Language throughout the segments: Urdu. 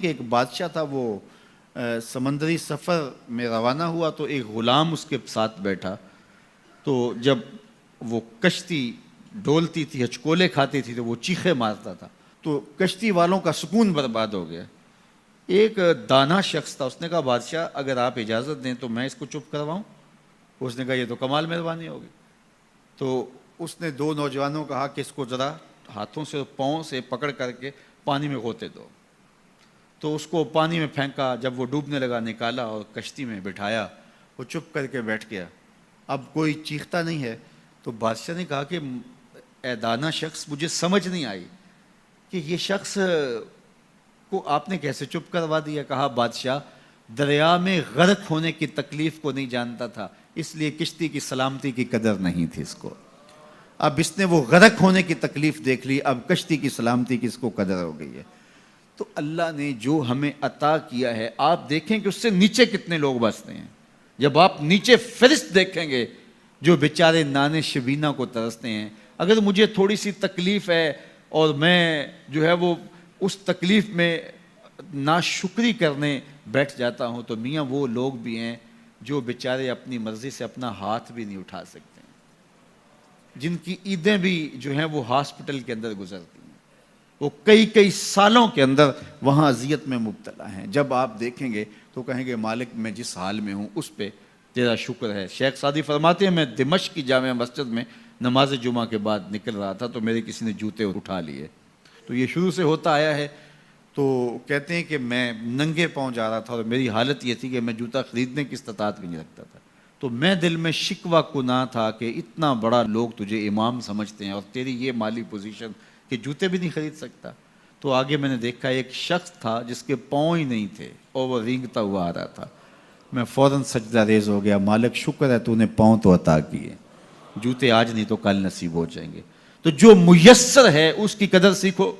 کہ ایک بادشاہ تھا، وہ سمندری سفر میں روانہ ہوا تو ایک غلام اس کے ساتھ بیٹھا. تو جب وہ کشتی ڈولتی تھی، ہچکولے کھاتی تھی تو وہ چیخے مارتا تھا، تو کشتی والوں کا سکون برباد ہو گیا. ایک دانا شخص تھا، اس نے کہا بادشاہ اگر آپ اجازت دیں تو میں اس کو چپ کرواؤں. اس نے کہا یہ تو کمال مہربانی ہوگی. تو اس نے دو نوجوانوں کو کہا کہ اس کو ذرا ہاتھوں سے پاؤں سے پکڑ کر کے پانی میں غوطے دو. تو اس کو پانی میں پھینکا، جب وہ ڈوبنے لگا نکالا اور کشتی میں بٹھایا. وہ چپ کر کے بیٹھ گیا، اب کوئی چیختا نہیں ہے. تو بادشاہ نے کہا کہ اے دانا شخص، مجھے سمجھ نہیں آئی کہ یہ شخص کو آپ نے کیسے چپ کروا دیا. کہا بادشاہ دریا میں غرق ہونے کی تکلیف کو نہیں جانتا تھا، اس لیے کشتی کی سلامتی کی قدر نہیں تھی اس کو. اب اس نے وہ غرق ہونے کی تکلیف دیکھ لی، اب کشتی کی سلامتی کی اس کو قدر ہو گئی ہے. تو اللہ نے جو ہمیں عطا کیا ہے، آپ دیکھیں کہ اس سے نیچے کتنے لوگ بستے ہیں. جب آپ نیچے فرشت دیکھیں گے جو بیچارے نانے شبینہ کو ترستے ہیں. اگر مجھے تھوڑی سی تکلیف ہے اور میں جو ہے وہ اس تکلیف میں ناشکری کرنے بیٹھ جاتا ہوں، تو میاں وہ لوگ بھی ہیں جو بیچارے اپنی مرضی سے اپنا ہاتھ بھی نہیں اٹھا سکتے ہیں، جن کی عیدیں بھی جو ہیں وہ ہاسپٹل کے اندر گزرتی ہیں، وہ کئی سالوں کے اندر وہاں اذیت میں مبتلا ہیں. جب آپ دیکھیں گے تو کہیں گے مالک میں جس حال میں ہوں اس پہ تیرا شکر ہے. شیخ سعدی فرماتے ہیں میں دمشق کی جامع مسجد میں نماز جمعہ کے بعد نکل رہا تھا تو میرے کسی نے جوتے اٹھا لیے. تو یہ شروع سے ہوتا آیا ہے. تو کہتے ہیں کہ میں ننگے پاؤں جا رہا تھا اور میری حالت یہ تھی کہ میں جوتا خریدنے کی استطاعت بھی نہیں رکھتا تھا. تو میں دل میں شکوہ کناں تھا کہ اتنا بڑا لوگ تجھے امام سمجھتے ہیں اور تیری یہ مالی پوزیشن کہ جوتے بھی نہیں خرید سکتا. تو آگے میں نے دیکھا ایک شخص تھا جس کے پاؤں ہی نہیں تھے اور وہ رینگتا ہوا آ رہا تھا. میں فوراً سجدہ ریز ہو گیا، مالک شکر ہے تو نے پاؤں تو عطا کیے، جوتے آج نہیں تو کل نصیب ہو جائیں گے. تو جو میسر ہے اس کی قدر سیکھو،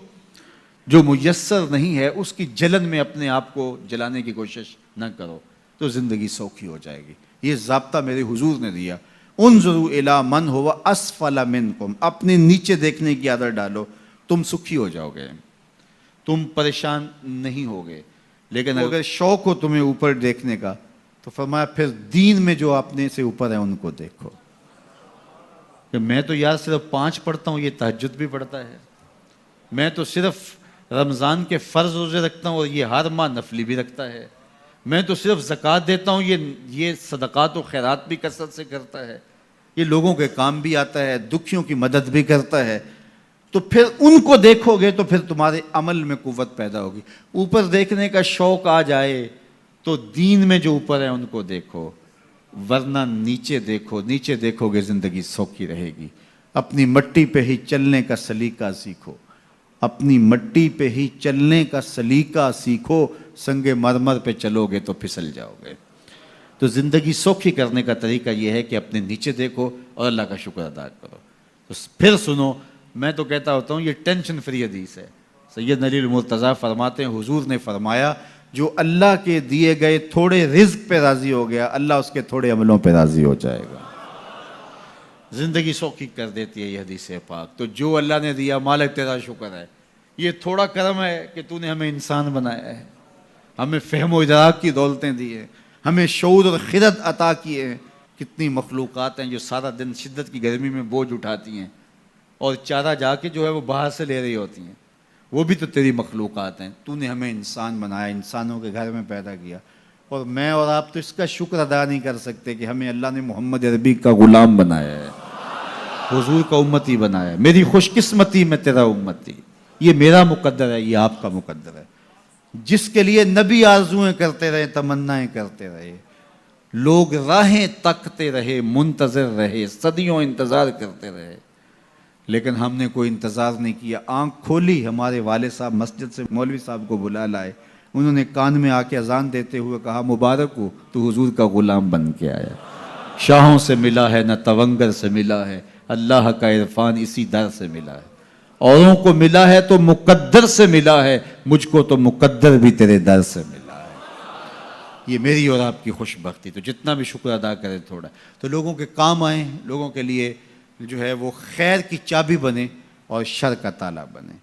جو میسر نہیں ہے اس کی جلن میں اپنے آپ کو جلانے کی کوشش نہ کرو، تو زندگی سوکھی ہو جائے گی. یہ ضابطہ میرے حضور نے دیا. انظروا الی من هو اسفل منکم، اپنے نیچے دیکھنے کی عادت ڈالو، تم سکھی ہو جاؤ گے، تم پریشان نہیں ہوگے. لیکن اگر شوق ہو تمہیں اوپر دیکھنے کا تو فرمایا پھر دین میں جو اپنے سے اوپر ہے ان کو دیکھو. کہ میں تو یار صرف 5 پڑھتا ہوں، یہ تہجد بھی پڑھتا ہے. میں تو صرف رمضان کے فرض روزے رکھتا ہوں اور یہ ہر ماہ نفلی بھی رکھتا ہے. میں تو صرف زکوٰۃ دیتا ہوں، یہ صدقات و خیرات بھی کثرت سے کرتا ہے. یہ لوگوں کے کام بھی آتا ہے، دکھیوں کی مدد بھی کرتا ہے. تو پھر ان کو دیکھو گے تو پھر تمہارے عمل میں قوت پیدا ہوگی. اوپر دیکھنے کا شوق آ جائے تو دین میں جو اوپر ہے ان کو دیکھو، ورنہ نیچے دیکھو. نیچے دیکھو گے زندگی سوکھی رہے گی. اپنی مٹی پہ ہی چلنے کا سلیقہ سیکھو، اپنی مٹی پہ ہی چلنے کا سلیقہ سیکھو. سنگ مرمر پہ چلو گے تو پھسل جاؤ گے. تو زندگی سوکھی کرنے کا طریقہ یہ ہے کہ اپنے نیچے دیکھو اور اللہ کا شکر ادا کرو. تو پھر سنو، میں تو کہتا ہوتا ہوں یہ ٹینشن فری حدیث ہے. سید علی المرتضیٰ فرماتے ہیں حضور نے فرمایا جو اللہ کے دیے گئے تھوڑے رزق پہ راضی ہو گیا، اللہ اس کے تھوڑے عملوں پہ راضی ہو جائے گا. زندگی سوکھی کر دیتی ہے یہ حدیث پاک. تو جو اللہ نے دیا مالک تیرا شکر ہے. یہ تھوڑا کرم ہے کہ تو نے ہمیں انسان بنایا ہے، ہمیں فہم و ادراک کی دولتیں دی ہیں، ہمیں شعور اور خرد عطا کیے ہیں. کتنی مخلوقات ہیں جو سارا دن شدت کی گرمی میں بوجھ اٹھاتی ہیں اور چارہ جا کے جو ہے وہ باہر سے لے رہی ہوتی ہیں. وہ بھی تو تیری مخلوقات ہیں. تو نے ہمیں انسان بنایا، انسانوں کے گھر میں پیدا کیا. اور میں اور آپ تو اس کا شکر ادا نہیں کر سکتے کہ ہمیں اللہ نے محمد عربی کا غلام بنایا ہے، حضور کا امتی بنایا ہے. میری خوش قسمتی میں تیرا امتی، یہ میرا مقدر ہے، یہ آپ کا مقدر ہے. جس کے لیے نبی آرزویں کرتے رہے، تمنائیں کرتے رہے، لوگ راہیں تکتے رہے، منتظر رہے، صدیوں انتظار کرتے رہے، لیکن ہم نے کوئی انتظار نہیں کیا. آنکھ کھولی، ہمارے والد صاحب مسجد سے مولوی صاحب کو بلا لائے. انہوں نے کان میں آ کے اذان دیتے ہوئے کہا مبارک ہو، تو حضور کا غلام بن کے آیا. شاہوں سے ملا ہے نہ تونگر سے ملا ہے، اللہ کا عرفان اسی در سے ملا ہے. اوروں کو ملا ہے تو مقدر سے ملا ہے، مجھ کو تو مقدر بھی تیرے در سے ملا ہے. یہ میری اور آپ کی خوش بختی. تو جتنا بھی شکر ادا کرے تھوڑا، تو لوگوں کے کام آئیں، لوگوں کے لیے جو ہے وہ خیر کی چابی بنے اور شر کا تالا بنے.